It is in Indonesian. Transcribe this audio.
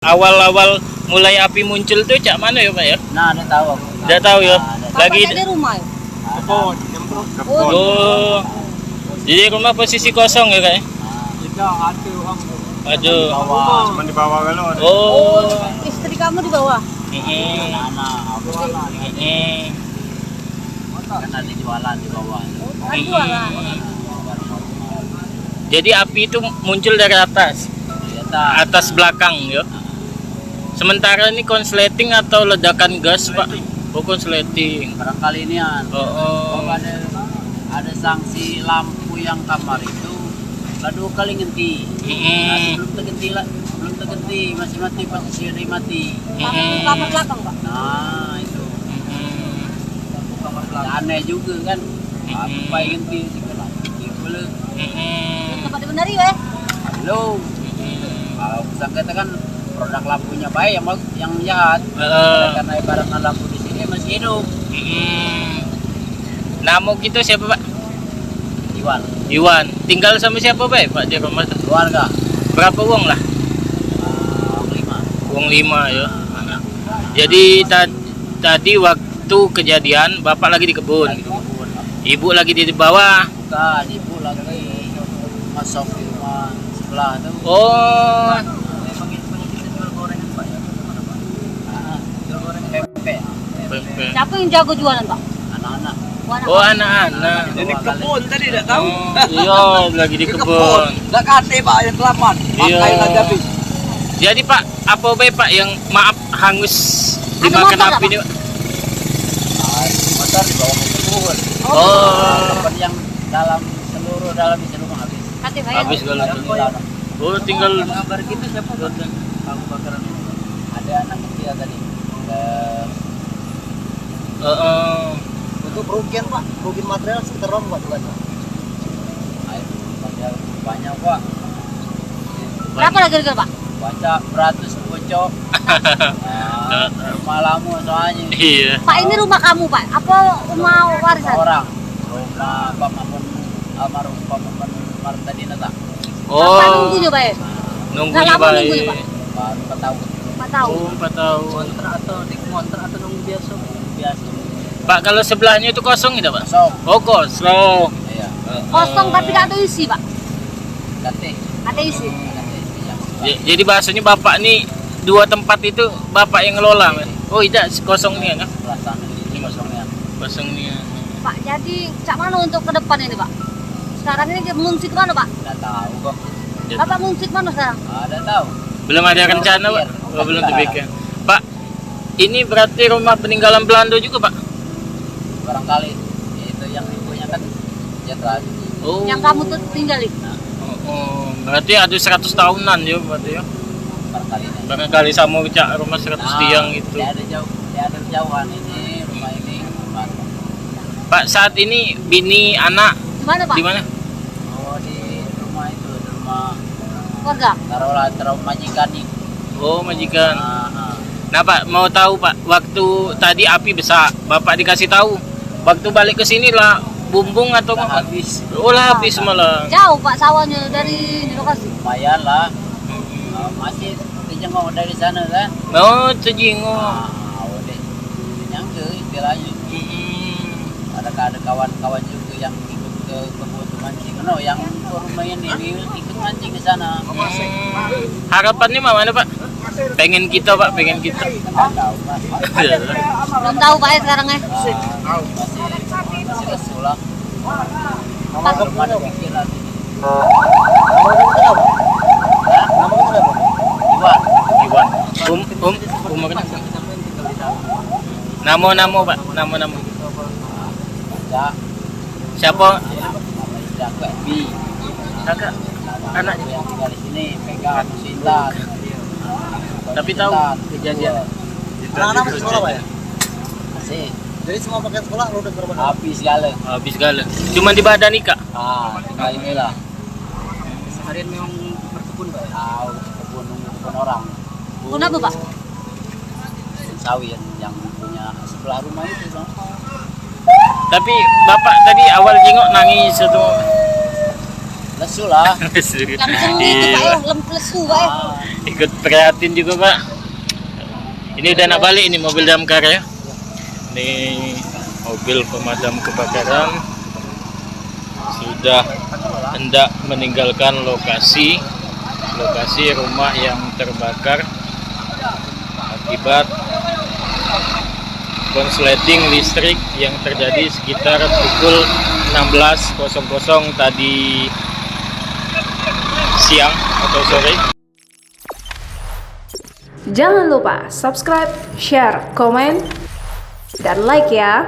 Awal-awal mulai api muncul tuh cak mana ya Pak ya? Nah, ada tahu. Udah tahu ya. Lagi di rumah ya? Kebun. oh. Jadi rumah posisi kosong ya Kak? Aduh. Cuma di bawah kalau ada. Oh. Istri kamu di bawah? Anak-anak. Kan ada jualan di bawah. Jualan. Jadi api itu muncul dari atas. Atas belakang ya. Sementara ini konsleting atau ledakan gas Pak? Oh konsleting. Barangkali ini Oh. ada sanksi lampu yang kamar itu lah 2 kali ngenti. Belum tergenti masih mati posisi ada mati. Kamar belakang Pak? Nah itu. Kamar belakang. Aneh juga kan. Apa yang ngenti segala. Boleh. Tempat dibenari ya? Halo. Kalau kita kan produk lampunya baik yang jahat. Karena ibaratnya lampu di sini masih hidup. Nama kita siapa Pak? Iwan. Tinggal sama siapa Pak di rumah? Keluarga. Berapa uang lah? 5. Uang 5 ya. Jadi tadi waktu kejadian Bapak lagi di kebun. Ibu lagi di bawah. Bukan, ibu lagi masuk di rumah sebelah tuh. Oh. Siapa yang jago jualan Pak? Anak-anak. Oh anak-anak. Jadi kebun tadi tidak tahu. Iya lagi di kebun. Enggak kate Pak yang selamat. Iya. Pakai lagi habis. Jadi Pak, apa Pak yang maaf hangus Ada dimakan motor api ini Pak? Motor di bawah kebun. Oh. Tempat yang dalam isi rumah habis. Kate Pak ya? Habis kalau oh tinggal Kabar kita siapa? Kamu bakaran ini. Ada anak kecil tadi. Untuk kerugian Pak, kerugian material sekitar berapa Pak? Material banyak Pak. Berapa lagi Pak? Baca beratus bocok. Rumah lama soalnya. iya. Pak ini rumah kamu Pak? Apa rumah warisan? Orang. Rumah Pak Mamun almarhum Pak Mamun Martadina tak. Bapak Oh. nunggunya Pak ya? Nunggunya Nggak lama nunggunya, baik. Pak? Baru 4 tahun. 4 tahun. Oh 4 tahun. Kontrak atau nunggu biasa? Biasa. Pak kalau sebelahnya itu kosong tidak Pak? Sok. Oh kosong. Iya. Kosong tapi tidak ada isi Pak? Kate. Ada isi? Jadi bahasanya Bapak nih 2 tempat itu Bapak yang ngelola Mas? Oh tidak kosong nih kan? Sebelah sana ini kosongnya. Kosong nih. Pak jadi cak mana untuk ke depan ini Pak? Sekarang ini mengungsi ke mana Pak? Tidak tahu kok. Bapak mengungsi ke mana sekarang? Ada tahu. Belum ada rencana Pak? Oh, belum terpikir. Pak, ini berarti rumah peninggalan Belanda juga Pak? Barangkali itu yang ibunya kan jenderal. Oh. Yang kamu tuh tinggali? Oh, berarti ada 100 tahunan ya berarti ya? Barangkali ini. Barangkali sama cak rumah 100 tiang itu. Tidak ada jauhan ini rumah ini. Pak saat ini bini anak Di mana Pak? di mana? Oh di rumah itu di rumah Keluarga? taruh majikan nih. Oh majikan. Nah, Nah Pak mau tahu Pak waktu tadi api besar Bapak dikasih tahu waktu balik ke sini lah bumbung atau udah apa? habis. Oh lah habis malah. Jauh Pak sawahnya dari lokasi? Lumayan lah. Masih dijenguk dari sana kan. Oh sejingo. Udah nyangke istilahnya. Ada kawan-kawan juga yang ikut ke kebun mancing. No, yang rumah ini ikut mancing di sana. Harapannya mana Pak? Pengen kita Pak, pengen kita. Nggak tahu Mas. Belum tahu Pak ya sekarang ya? Masih kesulang. Pak, Belum ada pikiran. Iwan. Umur Namo Pak, namo. Ya. Siapa? Jaga Bi. Kakak, anaknya. Yang tinggal di sini pegang Sinta. Tapi tahu kejadian. Anak-anak masih sekolah Pak ya? Masih. Jadi semua pakaian sekolah lo udah berapa? Habis segala. Habis segala. Cuma di badan Ika. Tinggal inilah. Seharian memang berkebun Pak ya? Tahu kebun orang. kenapa Pak? Sawit yang punya sebelah rumah itu Bang. Tapi Bapak tadi awal jengok nangis atau lesu lah. Langsung itu Pak Iya. ya, lesu Pak ya. Ikut prihatin juga Pak. Ini udah nak balik ini mobil damkar ya. Ini mobil pemadam kebakaran sudah hendak meninggalkan lokasi rumah yang terbakar akibat konsleting listrik yang terjadi sekitar pukul 16.00 tadi siang atau sore. Jangan lupa subscribe, share, komen, dan like ya.